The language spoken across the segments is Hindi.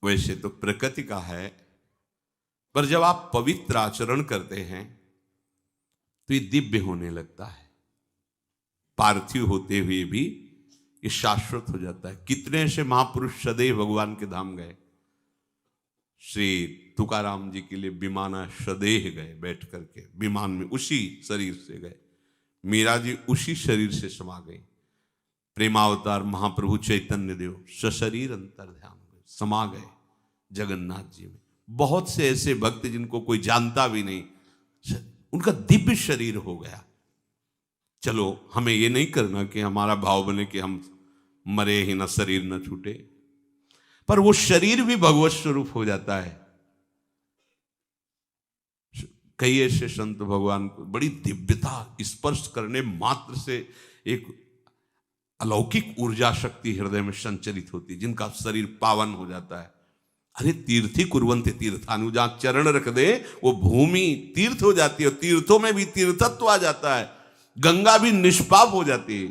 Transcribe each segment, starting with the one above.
वैसे तो प्रकृति का है, पर जब आप पवित्र आचरण करते हैं तो ये दिव्य होने लगता है। पार्थिव होते हुए भी ये शाश्वत हो जाता है। कितने ऐसे महापुरुष सदैव भगवान के धाम गए। श्री तुकाराम जी के लिए विमाना सदेह गए, बैठ करके विमान में उसी शरीर से गए। मीरा जी उसी शरीर से समा गई। प्रेमावतार महाप्रभु चैतन्य देव सशरीर अंतर्ध्यान में समा गए जगन्नाथ जी में। बहुत से ऐसे भक्त जिनको कोई जानता भी नहीं, उनका दिव्य शरीर हो गया। चलो हमें ये नहीं करना कि हमारा भाव बने कि हम मरे ही ना, शरीर न छूटे, पर वो शरीर भी भगवत स्वरूप हो जाता है। कई ऐसे संत भगवान को बड़ी दिव्यता स्पर्श करने मात्र से एक अलौकिक ऊर्जा शक्ति हृदय में संचरित होती, जिनका शरीर पावन हो जाता है। अरे तीर्थी कुर्वन्ते तीर्थानु, जहां चरण रख दे वो भूमि तीर्थ हो जाती है। और तीर्थों में भी तीर्थत्व आ जाता है। गंगा भी निष्पाप हो जाती है।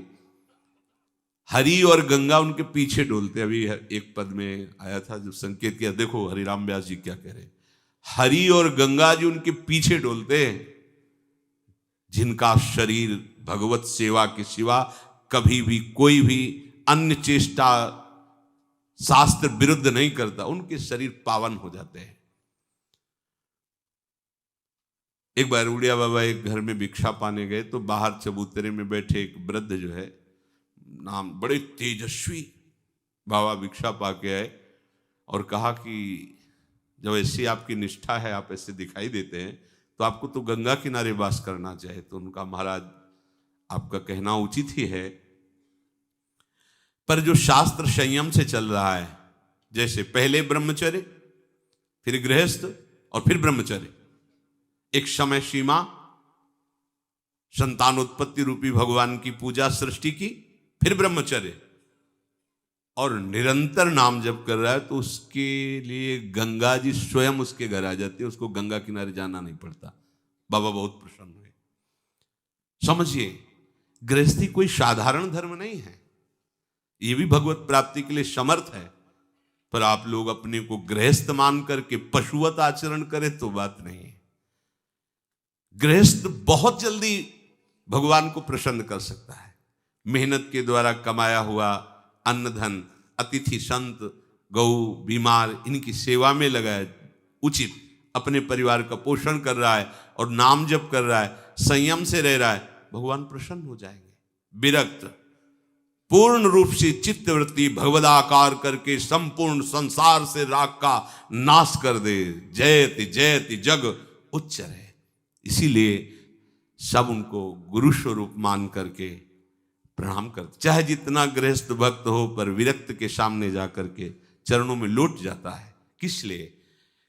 हरि और गंगा उनके पीछे डोलते। अभी एक पद में आया था जो संकेत किया, देखो हरिराम व्यास जी क्या कह रहे। हरि और गंगा जी उनके पीछे डोलते हैं, जिनका शरीर भगवत सेवा के सिवा कभी भी कोई भी अन्य चेष्टा शास्त्र विरुद्ध नहीं करता। उनके शरीर पावन हो जाते हैं। एक बार उड़िया बाबा एक घर में भिक्षा पाने गए तो बाहर चबूतरे में बैठे एक वृद्ध जो है, नाम बड़े तेजस्वी बाबा भिक्षा पाके आए और कहा कि जब ऐसी आपकी निष्ठा है, आप ऐसे दिखाई देते हैं, तो आपको तो गंगा किनारे वास करना चाहिए। तो उनका महाराज आपका कहना उचित ही है, पर जो शास्त्र संयम से चल रहा है, जैसे पहले ब्रह्मचर्य, फिर गृहस्थ और फिर ब्रह्मचर्य, एक समय सीमा, संतानोत्पत्ति रूपी भगवान की पूजा सृष्टि की, फिर ब्रह्मचर्य, और निरंतर नाम जप कर रहा है तो उसके लिए गंगा जी स्वयं उसके घर आ जाती है। उसको गंगा किनारे जाना नहीं पड़ता। बाबा बहुत प्रसन्न हुए। समझिए, गृहस्थी कोई साधारण धर्म नहीं है। ये भी भगवत प्राप्ति के लिए समर्थ है, पर आप लोग अपने को गृहस्थ मान करके पशुवत आचरण करें तो बात नहीं है। गृहस्थ बहुत जल्दी भगवान को प्रसन्न कर सकता है। मेहनत के द्वारा कमाया हुआ अन्न धन, अतिथि संत, गौ, बीमार, इनकी सेवा में लगा है, उचित अपने परिवार का पोषण कर रहा है और नाम जप कर रहा है, संयम से रह रहा है, भगवान प्रसन्न हो जाएंगे। विरक्त पूर्ण रूप से चित्तवृत्ति भगवदाकार करके संपूर्ण संसार से राग का नाश कर दे। जयति जयति जग उच्चरे। इसीलिए सब उनको गुरु स्वरूप मान करके प्रणाम करते। चाहे जितना गृहस्थ भक्त हो, पर विरक्त के सामने जाकर के चरणों में लौट जाता है। किस लिए?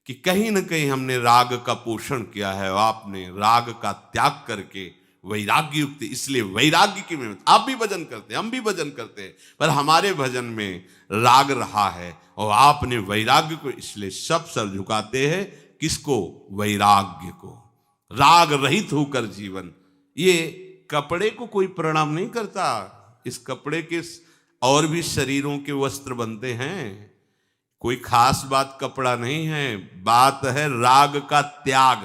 कि कहीं ना कहीं हमने राग का पोषण किया है और आपने राग का त्याग करके वैराग्य युक्त, इसलिए वैराग्य की में आप भी भजन करते हैं, हम भी भजन करते हैं, पर हमारे भजन में राग रहा है और आपने वैराग्य को, इसलिए सब सर झुकाते हैं। किसको? वैराग्य को। राग रहित होकर जीवन। ये कपड़े को कोई प्रणाम नहीं करता। इस कपड़े के और भी शरीरों के वस्त्र बनते हैं। कोई खास बात कपड़ा नहीं है, बात है राग का त्याग।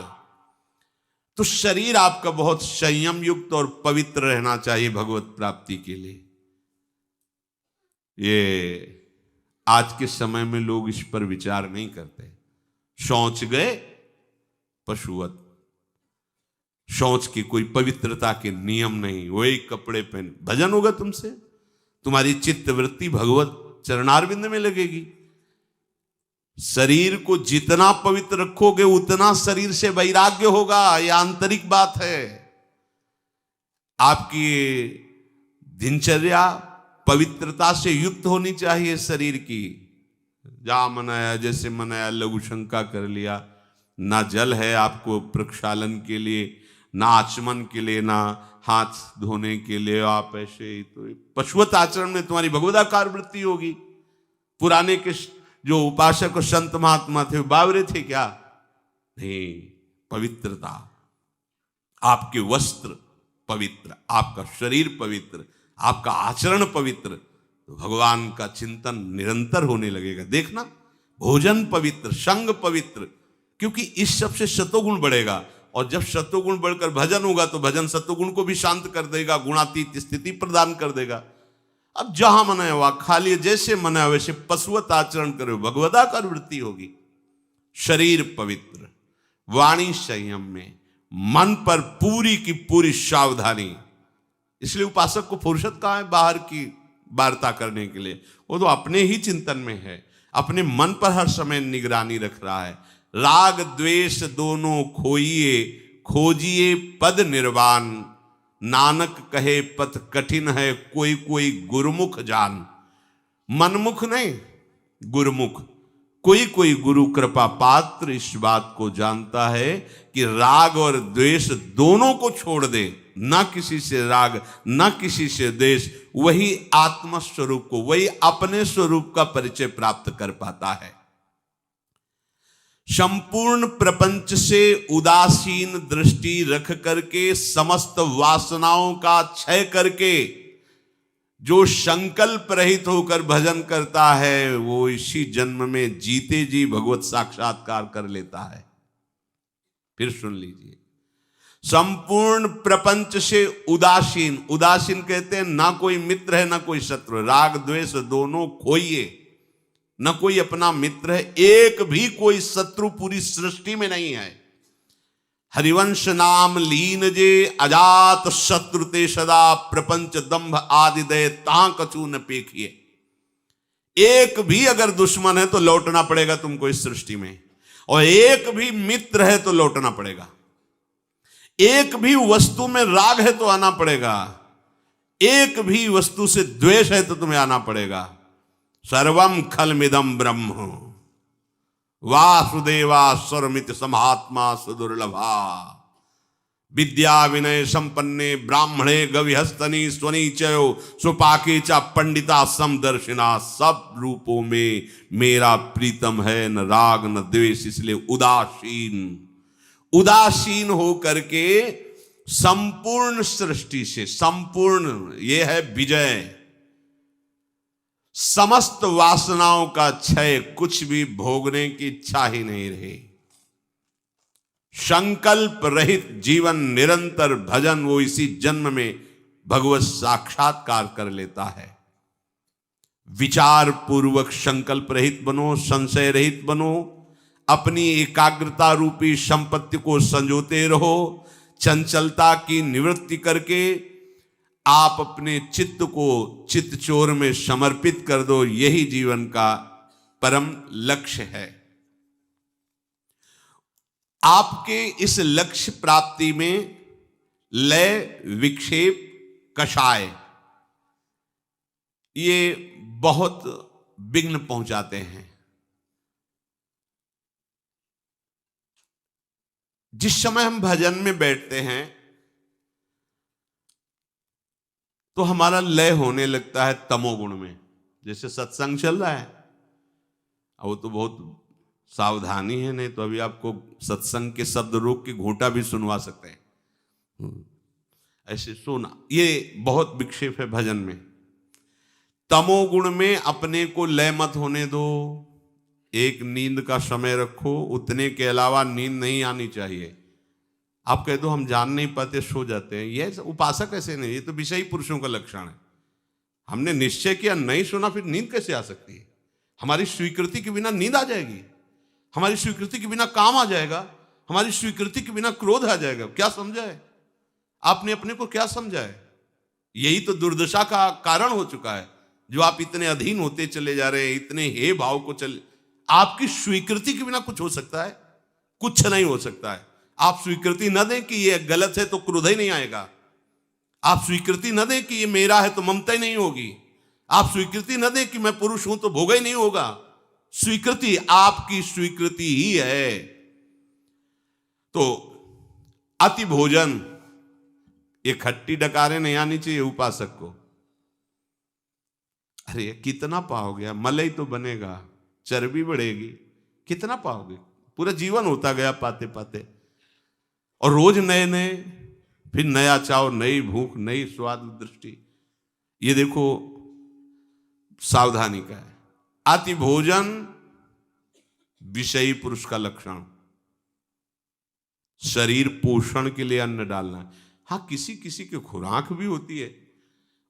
तो शरीर आपका बहुत संयम युक्त और पवित्र रहना चाहिए भगवत प्राप्ति के लिए। ये आज के समय में लोग इस पर विचार नहीं करते। शौच गए पशुवत। शौच की कोई पवित्रता के नियम नहीं, वही कपड़े पहन। भजन होगा तुमसे, तुम्हारी चित्तवृत्ति भगवत चरणारविंद में लगेगी। शरीर को जितना पवित्र रखोगे उतना शरीर से वैराग्य होगा। यह आंतरिक बात है। आपकी दिनचर्या पवित्रता से युक्त होनी चाहिए। शरीर की जा मनाया जैसे मनाया, लघु शंका कर लिया, ना जल है आपको प्रक्षालन के लिए, ना आचमन के लिए, ना हाथ धोने के लिए, आप ऐसे तो पशुवत आचरण में तुम्हारी भगवदाकार वृत्ति होगी। पुराने के जो उपासक और संत महात्मा थे बावरे थे क्या? नहीं, पवित्रता। आपके वस्त्र पवित्र, आपका शरीर पवित्र, आपका आचरण पवित्र, तो भगवान का चिंतन निरंतर होने लगेगा। देखना, भोजन पवित्र, संग पवित्र, क्योंकि इस सब से सतोगुण बढ़ेगा। और जब सतोगुण बढ़कर भजन होगा तो भजन सतोगुण को भी शांत कर देगा, गुणातीत स्थिति प्रदान कर देगा। अब जहां मन है वहां खा लिए, जैसे मन है वैसे पशुवत आचरण करो, भगवदाकार वृत्ति होगी। शरीर पवित्र, वाणी संयम में, मन पर पूरी की पूरी सावधानी। इसलिए उपासक को फुर्सत कहाँ है बाहर की वार्ता करने के लिए, वो तो अपने ही चिंतन में है, अपने मन पर हर समय निगरानी रख रहा है। राग द्वेष दोनों खोइए, खोजिए पद निर्वाण, नानक कहे पथ कठिन है, कोई कोई गुरुमुख जान। मनमुख नहीं, गुरुमुख। कोई कोई गुरु कृपा पात्र इस बात को जानता है कि राग और द्वेष दोनों को छोड़ दे, ना किसी से राग ना किसी से द्वेष, वही आत्म स्वरूप को, वही अपने स्वरूप का परिचय प्राप्त कर पाता है। संपूर्ण प्रपंच से उदासीन दृष्टि रख करके, समस्त वासनाओं का क्षय करके जो संकल्प रहित होकर भजन करता है, वो इसी जन्म में जीते जी भगवत साक्षात्कार कर लेता है। फिर सुन लीजिए, संपूर्ण प्रपंच से उदासीन, उदासीन कहते हैं ना कोई मित्र है ना कोई शत्रु, राग द्वेष दोनों खोइए, न कोई अपना मित्र है, एक भी कोई शत्रु पूरी सृष्टि में नहीं है। हरिवंश नाम लीन जे, अजात शत्रु ते सदा, प्रपंच दंभ आदि दय ता कछु न पेखिए। एक भी अगर दुश्मन है तो लौटना पड़ेगा तुमको इस सृष्टि में, और एक भी मित्र है तो लौटना पड़ेगा। एक भी वस्तु में राग है तो आना पड़ेगा, एक भी वस्तु से द्वेष है तो तुम्हें आना पड़ेगा। सर्वम खलमिदम ब्रह्म वासुदेवा स्वरमित समात्मा सुदुर्लभा, विद्या विनय संपन्ने ब्राह्मणे गविहस्तनी स्वनीचयो सुपाके चा पंडिता समदर्शिना। सब रूपों में मेरा प्रीतम है, न राग न द्वेष, इसलिए उदासीन। उदासीन हो करके संपूर्ण सृष्टि से, संपूर्ण ये है विजय, समस्त वासनाओं का क्षय, कुछ भी भोगने की इच्छा ही नहीं रही। संकल्प रहित जीवन, निरंतर भजन, वो इसी जन्म में भगवत साक्षात्कार कर लेता है। विचार पूर्वक संकल्प रहित बनो, संशय रहित बनो, अपनी एकाग्रता रूपी संपत्ति को संजोते रहो। चंचलता की निवृत्ति करके आप अपने चित्त को चित्तचोर में समर्पित कर दो, यही जीवन का परम लक्ष्य है। आपके इस लक्ष्य प्राप्ति में लय, विक्षेप, कषाय ये बहुत विघ्न पहुंचाते हैं। जिस समय हम भजन में बैठते हैं तो हमारा लय होने लगता है तमोगुण में। जैसे सत्संग चल रहा है, वो तो बहुत सावधानी है, नहीं तो अभी आपको सत्संग के शब्द रोक के घूंटा भी सुनवा सकते हैं। ऐसे सुना, ये बहुत विक्षेप है भजन में। तमोगुण में अपने को लय मत होने दो। एक नींद का समय रखो, उतने के अलावा नींद नहीं आनी चाहिए। आप कह दो हम जान नहीं पाते, सो जाते हैं, ये उपासक ऐसे नहीं, ये तो विषयी पुरुषों का लक्षण है। हमने निश्चय किया, नहीं सुना, फिर नींद कैसे आ सकती है? हमारी स्वीकृति के बिना नींद आ जाएगी, हमारी स्वीकृति के बिना काम आ जाएगा, हमारी स्वीकृति के बिना क्रोध आ जाएगा। क्या समझा है आपने अपने को, क्या समझा है? यही तो दुर्दशा का कारण हो चुका है, जो आप इतने अधीन होते चले जा रहे हैं, इतने हे भाव को चले। आपकी स्वीकृति के बिना कुछ हो सकता है? कुछ नहीं हो सकता है। आप स्वीकृति न दें कि ये गलत है तो क्रोध ही नहीं आएगा। आप स्वीकृति न दें कि ये मेरा है तो ममता ही नहीं होगी। आप स्वीकृति न दें कि मैं पुरुष हूं तो भोग ही नहीं होगा। स्वीकृति आपकी स्वीकृति ही है। तो अति भोजन, ये खट्टी डकारें नहीं आनी चाहिए उपासक को। अरे कितना पाओगे? मलाई तो बनेगा, चर्बी बढ़ेगी, कितना पाओगे? पूरा जीवन होता गया पाते पाते, और रोज नए नए, फिर नया चाव, नई भूख, नई स्वाद दृष्टि। ये देखो सावधानी का है। अति भोजन विषयी पुरुष का लक्षण। शरीर पोषण के लिए अन्न डालना है। हाँ, किसी किसी की खुराक भी होती है,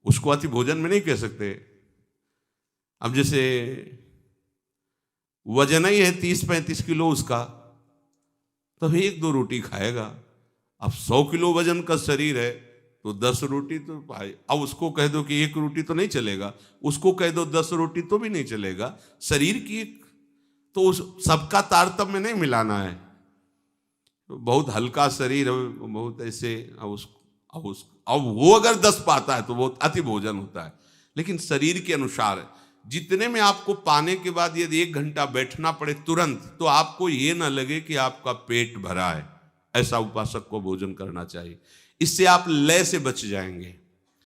उसको अति भोजन में नहीं कह सकते। अब जैसे वजन ही है 30-35 किलो उसका, तो 1-2 रोटी खाएगा। अब 100 किलो वजन का शरीर है तो 10 रोटी तो पाए। अब उसको कह दो कि 1 रोटी तो नहीं चलेगा, उसको कह दो 10 रोटी तो भी नहीं चलेगा। शरीर की तो उस सबका तारतम्य नहीं मिलाना है। बहुत हल्का शरीर है, बहुत ऐसे, अब वो अगर 10 पाता है तो बहुत अति भोजन होता है। लेकिन शरीर के अनुसार जितने में आपको पाने के बाद यदि 1 घंटा बैठना पड़े तुरंत, तो आपको ये ना लगे कि आपका पेट भरा है। ऐसा उपासक को भोजन करना चाहिए। इससे आप लय से बच जाएंगे।